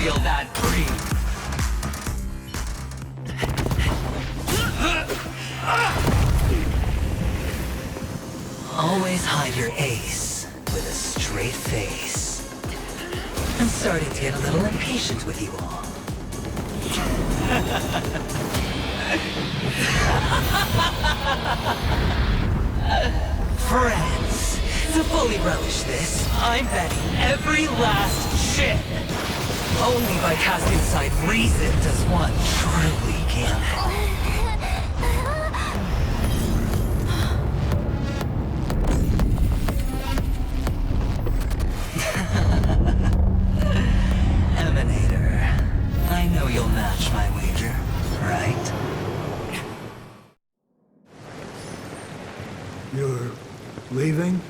feel that breeze. Always hide your ace with a straight face. I'm starting to get a little impatient with you all. Friends, to fully relish this, I'm betting every last chip. Only by casting aside reason does one truly gamble. Emanator, I know you'll match my wager, right? You're leaving?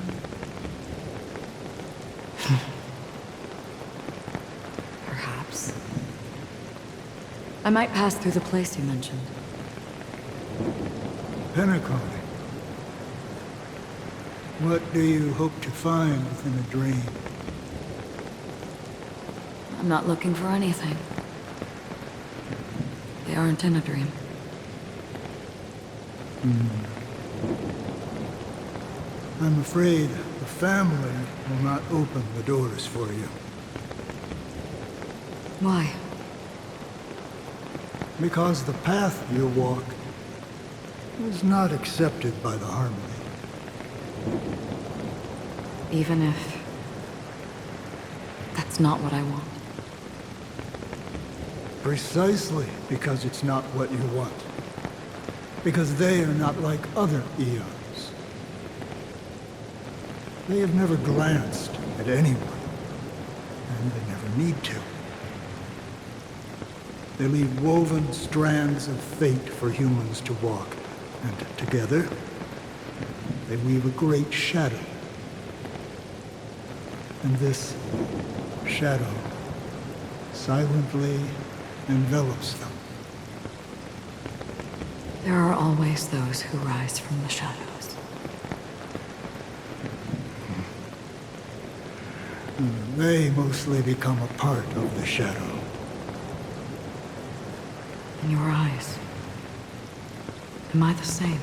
Perhaps. I might pass through the place you mentioned. Pinnacle. What do you hope to find within a dream? I'm not looking for anything. They aren't in a dream. I'm afraid the family will not open the doors for you. Why? Because the path you walk is not accepted by the Harmony. Even if... that's not what I want. Precisely because it's not what you want. Because they are not like other eons. They have never glanced at anyone, and they never need to. They leave woven strands of fate for humans to walk, and together, they weave a great shadow. And this shadow silently envelops them. There are always those who rise from the shadows. They mostly become a part of the shadow. In your eyes, am I the same?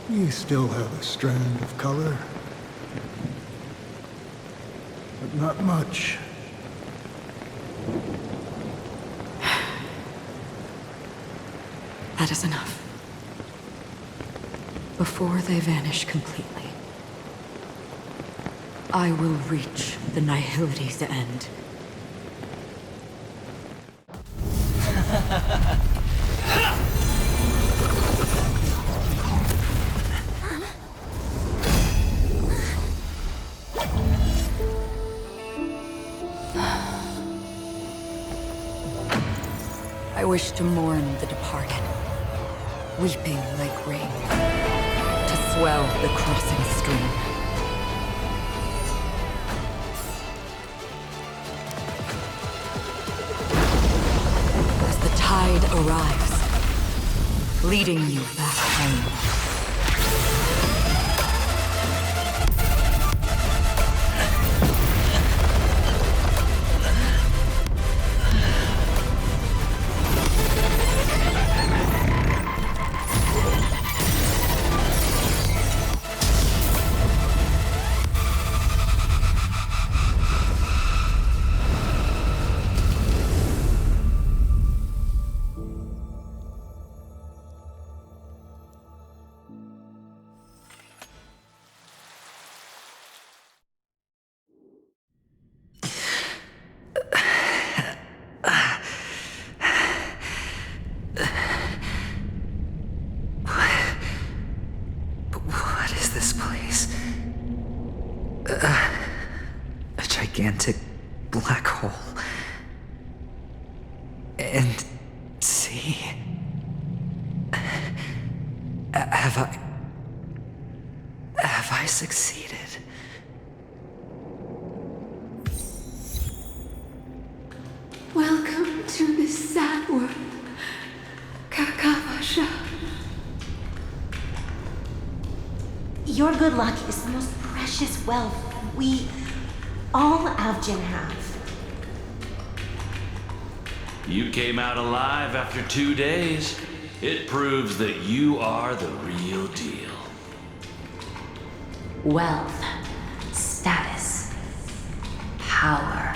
You still have a strand of color, but not much. That is enough. Before they vanish completely, I will reach the Nihility's end. I wish to mourn the departed, weeping like rain, to swell the crossing stream. As the tide arrives, leading you back home. A gigantic black hole. And see... Have I succeeded? Welcome to this sad world, Kakavasha. Your good luck is the most precious wealth we all Avgin have. You came out alive after 2 days. It proves that you are the real deal. Wealth, status, power.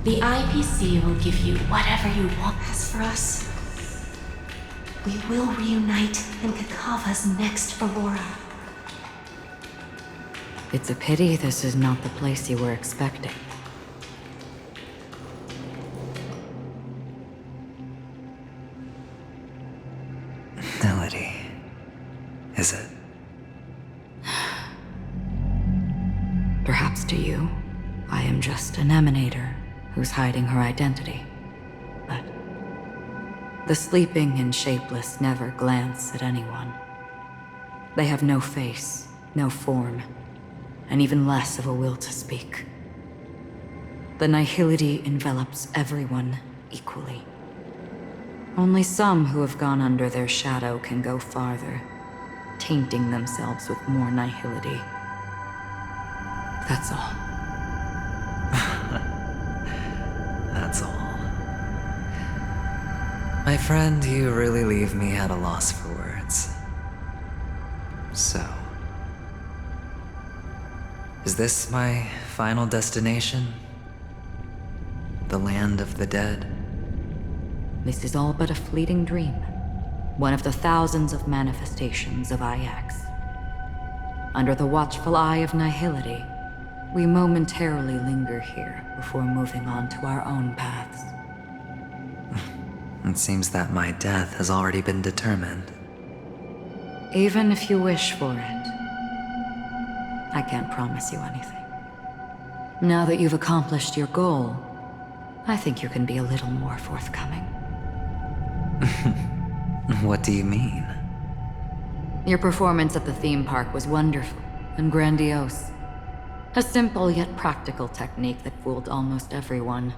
The IPC will give you whatever you want. As for us, we will reunite in Kakava's next Aurora. It's a pity this is not the place you were expecting. Melody. Is it? Perhaps to you, I am just an emanator who's hiding her identity. But the sleeping and shapeless never glance at anyone. They have no face, no form, and even less of a will to speak. The nihility envelops everyone equally. Only some who have gone under their shadow can go farther, tainting themselves with more nihility. That's all. That's all. My friend, you really leave me at a loss for words. So, is this my final destination? The land of the dead? This is all but a fleeting dream. One of the thousands of manifestations of IX. Under the watchful eye of nihility, we momentarily linger here before moving on to our own paths. It seems that my death has already been determined. Even if you wish for it, I can't promise you anything. Now that you've accomplished your goal, I think you can be a little more forthcoming. What do you mean? Your performance at the theme park was wonderful and grandiose. A simple yet practical technique that fooled almost everyone.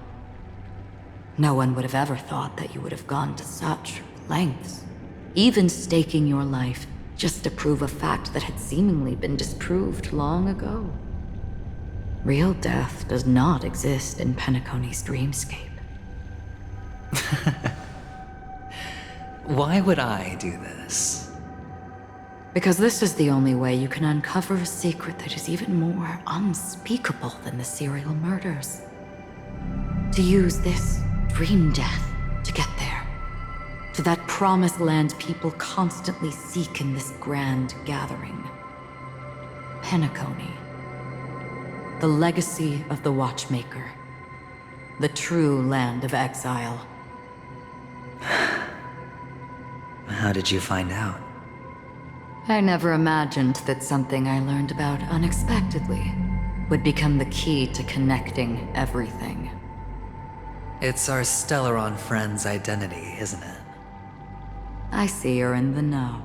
No one would have ever thought that you would have gone to such lengths, even staking your life just to prove a fact that had seemingly been disproved long ago. Real death does not exist in Penacony's dreamscape. Why would I do this? Because this is the only way you can uncover a secret that is even more unspeakable than the serial murders. To use this dream death to get there. To that promised land people constantly seek in this grand gathering. Penacony. The legacy of the Watchmaker. The true land of exile. How did you find out? I never imagined that something I learned about unexpectedly would become the key to connecting everything. It's our Stellaron friend's identity, isn't it? I see you're in the know.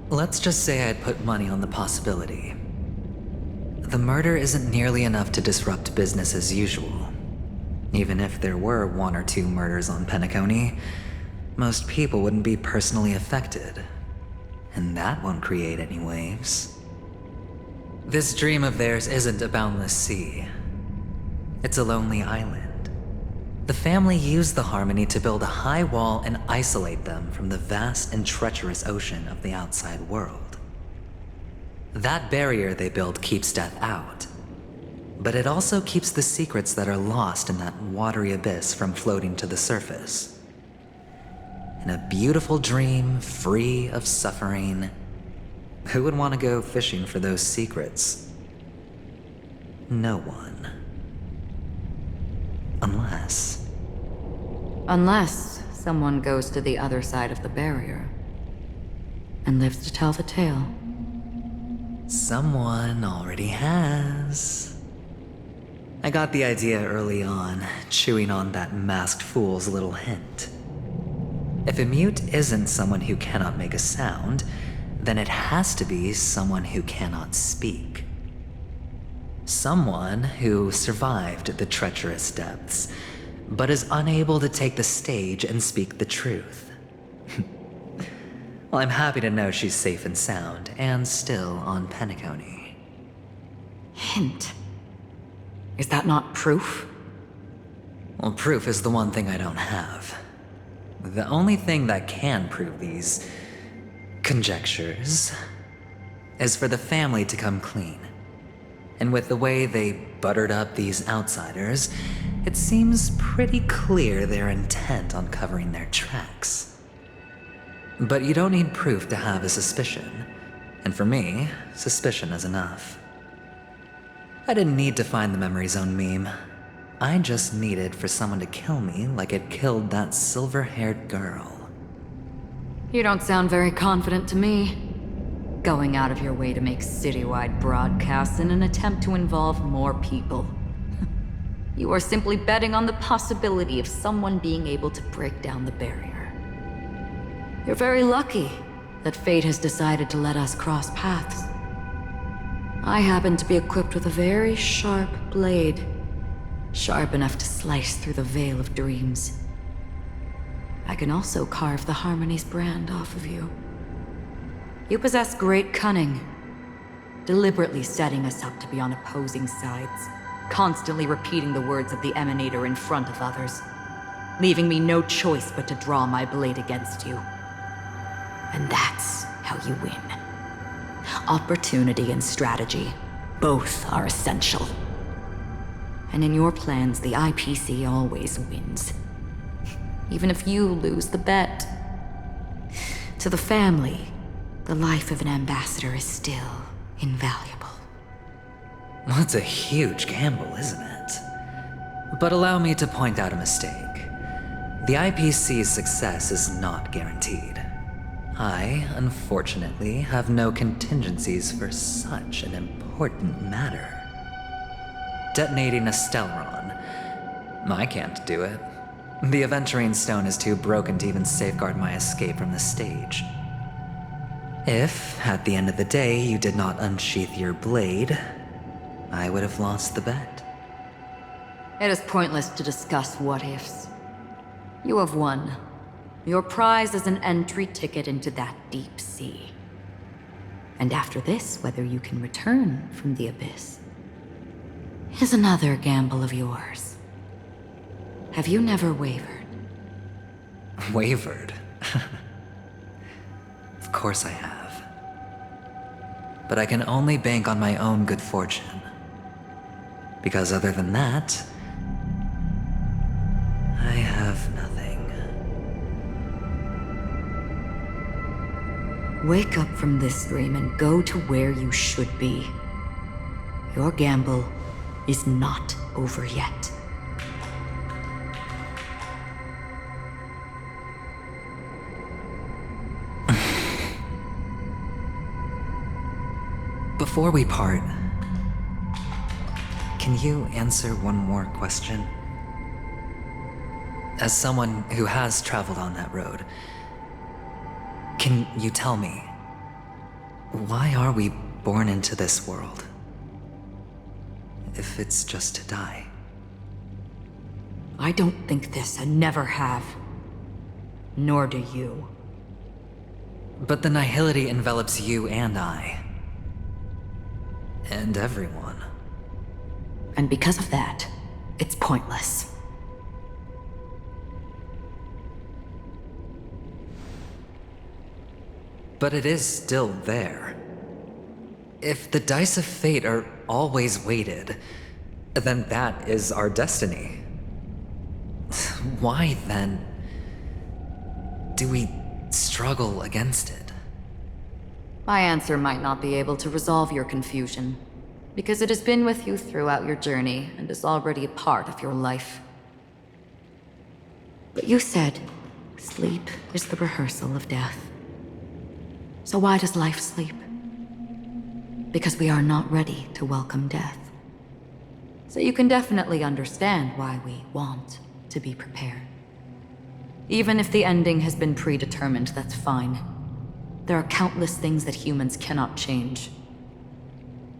Let's just say I'd put money on the possibility. The murder isn't nearly enough to disrupt business as usual. Even if there were 1 or 2 murders on Penacony, most people wouldn't be personally affected. And that won't create any waves. This dream of theirs isn't a boundless sea. It's a lonely island. The family used the Harmony to build a high wall and isolate them from the vast and treacherous ocean of the outside world. That barrier they built keeps death out, but it also keeps the secrets that are lost in that watery abyss from floating to the surface. In a beautiful dream, free of suffering, who would want to go fishing for those secrets? No one. Unless someone goes to the other side of the barrier and lives to tell the tale. Someone already has. I got the idea early on, chewing on that masked fool's little hint. If a mute isn't someone who cannot make a sound, then it has to be someone who cannot speak. Someone who survived the treacherous depths, but is unable to take the stage and speak the truth. Well, I'm happy to know she's safe and sound, and still on Penacony. Hint. Is that not proof? Well, proof is the one thing I don't have. The only thing that can prove these conjectures is for the family to come clean. And with the way they buttered up these outsiders, it seems pretty clear they're intent on covering their tracks. But you don't need proof to have a suspicion. And for me, suspicion is enough. I didn't need to find the Memory Zone meme. I just needed for someone to kill me like it killed that silver-haired girl. You don't sound very confident to me. Going out of your way to make citywide broadcasts in an attempt to involve more people. You are simply betting on the possibility of someone being able to break down the barrier. You're very lucky that fate has decided to let us cross paths. I happen to be equipped with a very sharp blade, sharp enough to slice through the veil of dreams. I can also carve the Harmony's brand off of you. You possess great cunning, deliberately setting us up to be on opposing sides, constantly repeating the words of the Emanator in front of others, leaving me no choice but to draw my blade against you. And that's how you win. Opportunity and strategy, both are essential. And in your plans, the IPC always wins. Even if you lose the bet. To the family, the life of an ambassador is still invaluable. That's a huge gamble, isn't it? But allow me to point out a mistake. The IPC's success is not guaranteed. I, unfortunately, have no contingencies for such an important matter. Detonating a Stellaron. I can't do it. The Aventurine stone is too broken to even safeguard my escape from the stage. If, at the end of the day, you did not unsheath your blade, I would have lost the bet. It is pointless to discuss what-ifs. You have won. Your prize is an entry ticket into that deep sea. And after this, whether you can return from the abyss is another gamble of yours. Have you never wavered? Wavered? Of course I have. But I can only bank on my own good fortune. Because other than that, I have nothing. Wake up from this dream and go to where you should be. Your gamble is not over yet. Before we part, can you answer one more question? As someone who has traveled on that road, can you tell me, why are we born into this world? If it's just to die. I don't think this and never have. Nor do you. But the nihility envelops you and I. And everyone. And because of that, it's pointless. But it is still there. If the dice of fate are always weighted, then that is our destiny. Why, then, do we struggle against it? My answer might not be able to resolve your confusion, because it has been with you throughout your journey and is already a part of your life. But you said, sleep is the rehearsal of death. So why does life sleep? Because we are not ready to welcome death. So you can definitely understand why we want to be prepared. Even if the ending has been predetermined, that's fine. There are countless things that humans cannot change.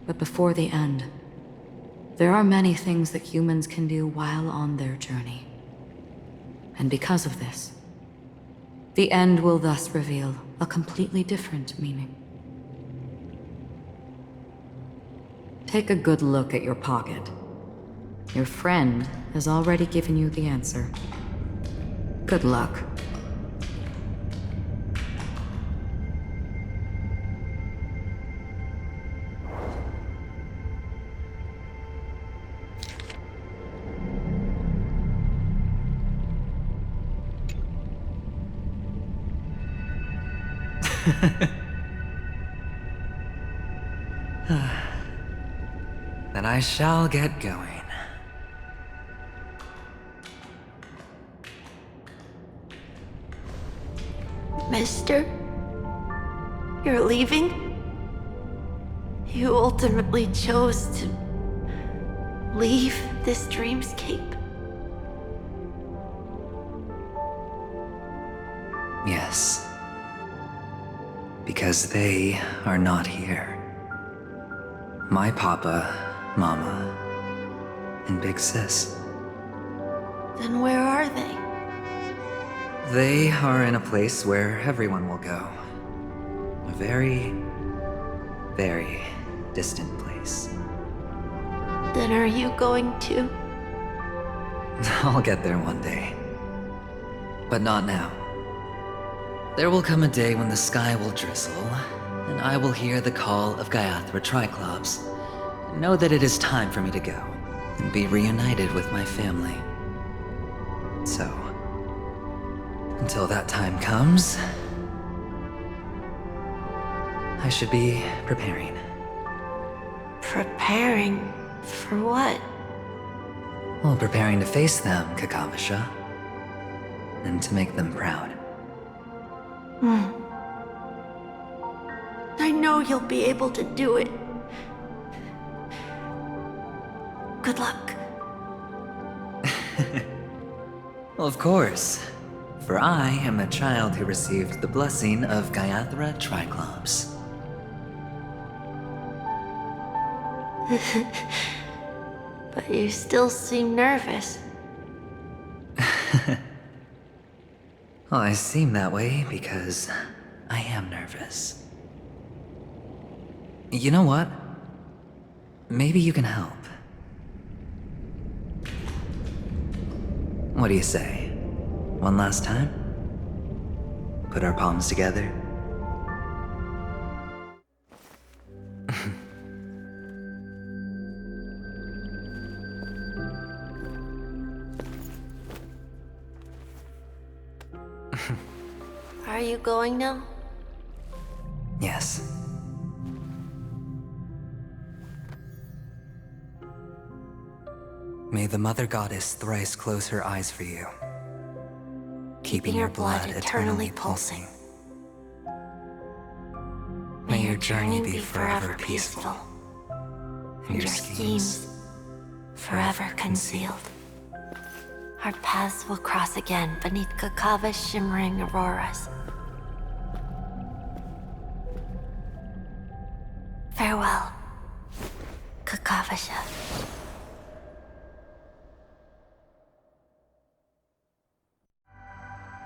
But before the end, there are many things that humans can do while on their journey. And because of this, the end will thus reveal a completely different meaning. Take a good look at your pocket. Your friend has already given you the answer. Good luck. Then I shall get going. Mister? You're leaving? You ultimately chose to leave this dreamscape? Yes. Because they are not here. My papa, mama, and big sis. Then where are they? They are in a place where everyone will go. A very, very distant place. Then are you going to? I'll get there one day. But not now. There will come a day when the sky will drizzle, and I will hear the call of Gaiathra Triclops, and know that it is time for me to go, and be reunited with my family. So, until that time comes, I should be preparing. Preparing for what? Well, preparing to face them, Kakavasha, and to make them proud. I know you'll be able to do it. Good luck. Well, of course, for I am the child who received the blessing of Gaiathra Triclops. But you still seem nervous. Well, I seem that way because I am nervous. You know what? Maybe you can help. What do you say? One last time? Put our palms together? Are you going now? Yes. May the Mother Goddess thrice close her eyes for you, keeping your blood eternally pulsing. May your journey be forever peaceful, and your schemes forever concealed. Our paths will cross again beneath Kakava's shimmering auroras. Farewell, Kakavasha.